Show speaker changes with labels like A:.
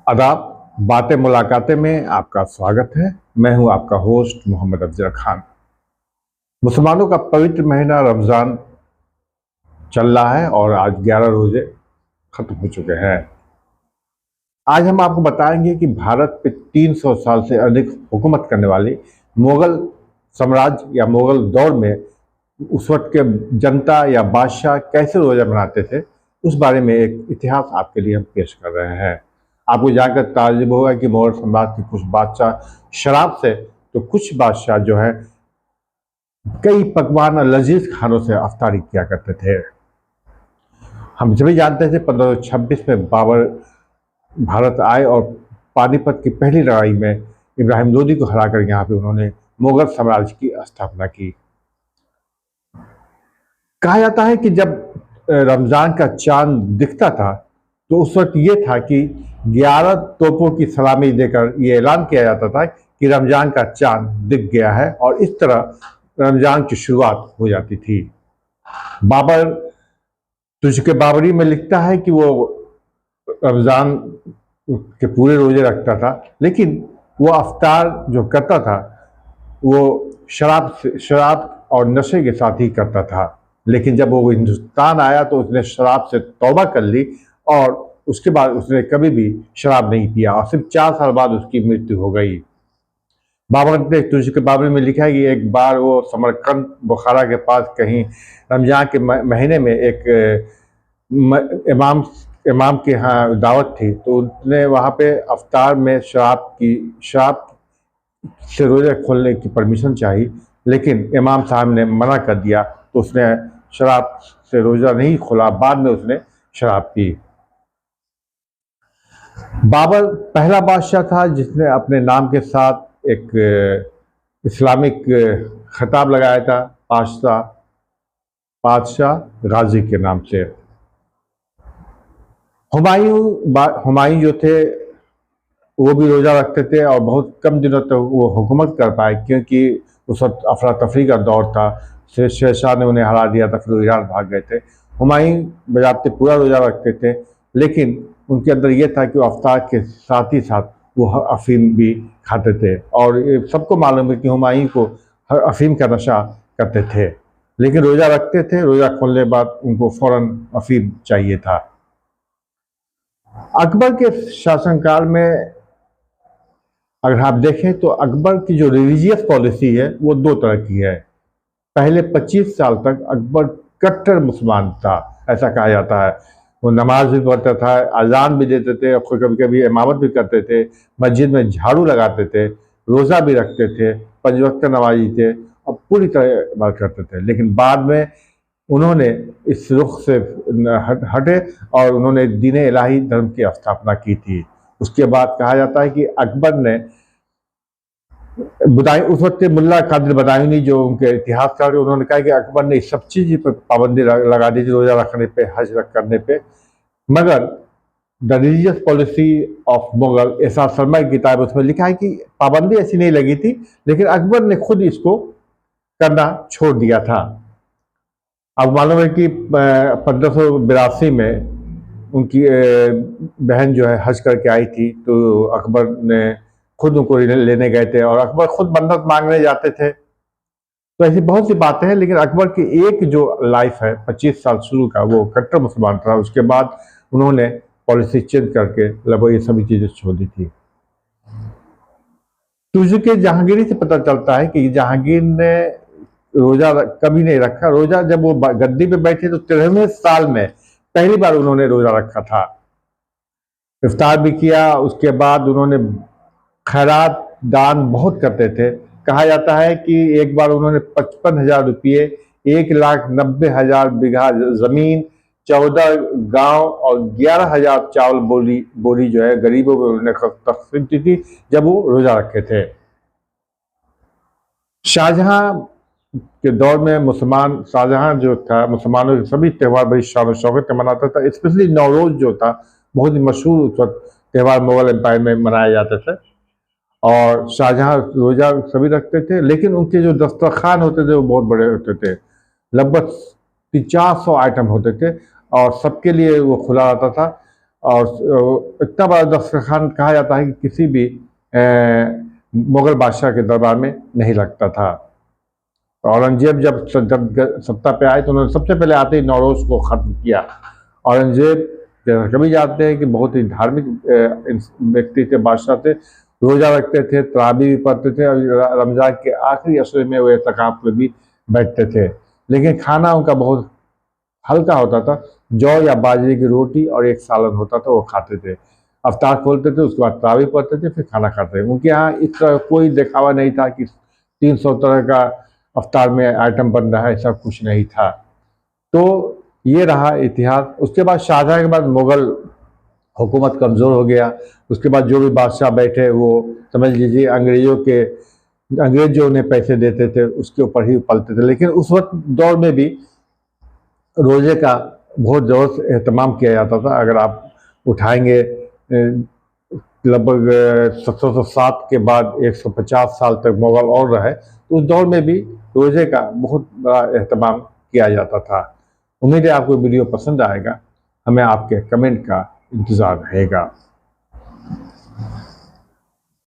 A: आदाब। बातें मुलाकातें में आपका स्वागत है। मैं हूं आपका होस्ट मोहम्मद अफजल खान। मुसलमानों का पवित्र महीना रमज़ान चल रहा है और आज 11 रोजे खत्म हो चुके हैं। आज हम आपको बताएंगे कि भारत पे 300 साल से अधिक हुकूमत करने वाली मुगल साम्राज्य या मुगल दौर में उस वक्त के जनता या बादशाह कैसे रोजा मनाते थे, उस बारे में एक इतिहास आपके लिए हम पेश कर रहे हैं। आपको जानकर ताज्जुब होगा कि मुगल साम्राज्य के कुछ बादशाह शराब से तो कुछ बादशाह जो है कई पकवान और लजीज खानों से अफ्तारी किया करते थे। हम सभी जानते थे 1526 में बाबर भारत आए और पानीपत की पहली लड़ाई में इब्राहिम लोदी को हराकर यहाँ पे उन्होंने मुगल साम्राज्य की स्थापना की। कहा जाता है कि जब रमजान का चांद दिखता था तो उस वक्त ये था कि 11 तोपों की सलामी देकर ये ऐलान किया जाता था कि रमजान का चांद दिख गया है और इस तरह रमजान की शुरुआत हो जाती थी। बाबर तुझके बाबरी में लिखता है कि वो रमजान के पूरे रोजे रखता था, लेकिन वो अफ्तार जो करता था वो शराब और नशे के साथ ही करता था। लेकिन जब वो हिंदुस्तान आया तो उसने शराब से तौबा कर ली और उसके बाद उसने कभी भी शराब नहीं पिया और सिर्फ 4 साल बाद उसकी मृत्यु हो गई। बाबर ने तुझके बाबरी में लिखा है कि एक बार वो समरकंद बुखारा के पास कहीं रमजान के महीने में एक इमाम के यहाँ दावत थी, तो उसने वहाँ पे अफ्तार में शराब से रोज़ा खोलने की परमिशन चाहिए, लेकिन इमाम साहब ने मना कर दिया तो उसने शराब से रोज़ा नहीं खोला। बाद में उसने शराब पी। बाबर पहला बादशाह था जिसने अपने नाम के साथ एक इस्लामिक खिताब लगाया था, पातशाह गाजी के नाम से। हुमायूं जो थे वो भी रोज़ा रखते थे और बहुत कम दिनों तक वो हुकूमत कर पाए, क्योंकि उस वक्त अफरा तफरी का दौर था। शेरशाह ने उन्हें हरा दिया था, फिर वो ईरान भाग गए थे। हुमायूं बजाते पूरा रोज़ा रखते थे, लेकिन उनके अंदर ये था कि वो अफ्तार के साथ ही साथ वो अफीम भी खाते थे और सबको मालूम है कि हुमायूं को अफीम का नशा करते थे, लेकिन रोज़ा रखते थे। रोज़ा खोलने के बाद उनको फौरन अफीम चाहिए था। अकबर के शासनकाल में अगर आप देखें तो अकबर की जो रिलीजियस पॉलिसी है वो 2 तरह की है। पहले 25 साल तक अकबर कट्टर मुसलमान था, ऐसा कहा जाता है। वो नमाज भी पढ़ता था, अजान भी देते थे और कभी कभी इमामत भी करते थे, मस्जिद में झाड़ू लगाते थे, रोज़ा भी रखते थे, 5 वक्त नमाजी थे और पूरी तरह इबादत करते थे। लेकिन बाद में उन्होंने इस रुख से हटे और उन्होंने दीन इलाही धर्म की स्थापना की थी। उसके बाद कहा जाता है कि अकबर ने उस वक्त मुल्ला कादिर बदायूनी जो उनके इतिहासकार, उन्होंने कहा कि अकबर ने इस सब चीज़ पर पाबंदी लगा दी थी, रोज़ा रखने पे, हज करने पे। मगर the religious policy of Mughal एसा शर्मा की किताब, उसमें लिखा है कि पाबंदी ऐसी नहीं लगी थी, लेकिन अकबर ने खुद इसको करना छोड़ दिया था। अब मालूम है कि 1582 में उनकी बहन जो है हज करके आई थी, तो अकबर ने खुद उनको लेने गए थे और अकबर खुद मन्नत मांगने जाते थे। तो ऐसी बहुत सी बातें हैं, लेकिन अकबर की एक जो लाइफ है 25 साल शुरू का, वो कट्टर मुसलमान था। उसके बाद उन्होंने पॉलिसी चेंज करके लगभग ये सभी चीज़ें छोड़ दी थी। तुझके जहांगीरी से पता चलता है कि जहांगीर ने रोज़ा कभी नहीं रखा। रोज़ा जब वो गद्दी पे बैठे तो 13वें साल में पहली बार उन्होंने रोज़ा रखा था। इफ्तार भी किया। उसके बाद उन्होंने खैरात दान बहुत करते थे। कहा जाता है कि एक बार उन्होंने 55,000 रुपये, 1,90,000 बीघा ज़मीन, 14 गांव और 11,000 चावल बोरी जो है गरीबों को उन्होंने तकसीम की थी जब वो रोज़ा रखे थे। शाहजहां के दौर में शाहजहां जो था मुसलमानों के सभी त्यौहार बड़ी शान और शौकत से मनाता था। स्पेशली नवरोज़ जो था बहुत ही मशहूर उस वक्त त्यौहार मुगल एम्पायर में मनाए जाते थे और शाहजहां रोज़ा सभी रखते थे, लेकिन उनके जो दस्तरखान होते थे वो बहुत बड़े होते थे। लगभग 400 आइटम होते थे और सबके लिए वो खुला रहता था और इतना बड़ा दस्तरखान कहा जाता है कि किसी भी मुगल बादशाह के दरबार में नहीं लगता था। औरंगजेब जब सत्ता पे आए तो उन्होंने सबसे पहले आते ही नौरोज को खत्म किया। औरंगजेब जैसा कभी जानते हैं कि बहुत ही धार्मिक व्यक्ति थे, बादशाह थे, रोजा रखते थे, तरावी भी पढ़ते थे और रमजान के आखिरी अशरे में वो एतकाफ में भी बैठते थे। लेकिन खाना उनका बहुत हल्का होता था, जौ या बाजरे की रोटी और एक सालन होता था, वो खाते थे। अफ्तार खोलते थे, उसके बाद तरावी पढ़ते थे, फिर खाना खाते थे। उनके यहाँ इस तरह कोई दिखावा नहीं था कि 300 तरह का अफ्तार में आइटम बन रहा है, ऐसा कुछ नहीं था। तो ये रहा इतिहास। उसके बाद शाहजहाँ के बाद मुगल हुकूमत कमज़ोर हो गया। उसके बाद जो भी बादशाह बैठे वो समझ लीजिए अंग्रेज जो उन्हें पैसे देते थे उसके ऊपर ही पलते थे। लेकिन उस वक्त दौर में भी रोज़े का बहुत ज़ोर से एहतमाम किया जाता था। अगर आप उठाएंगे लगभग 1707 के बाद 150 साल तक मुगल और रहे, तो उस दौर में भी रोज़े का बहुत बड़ा एहतमाम किया जाता था। उम्मीद है आपको वीडियो पसंद आएगा। हमें आपके कमेंट का इंतज़ार रहेगा।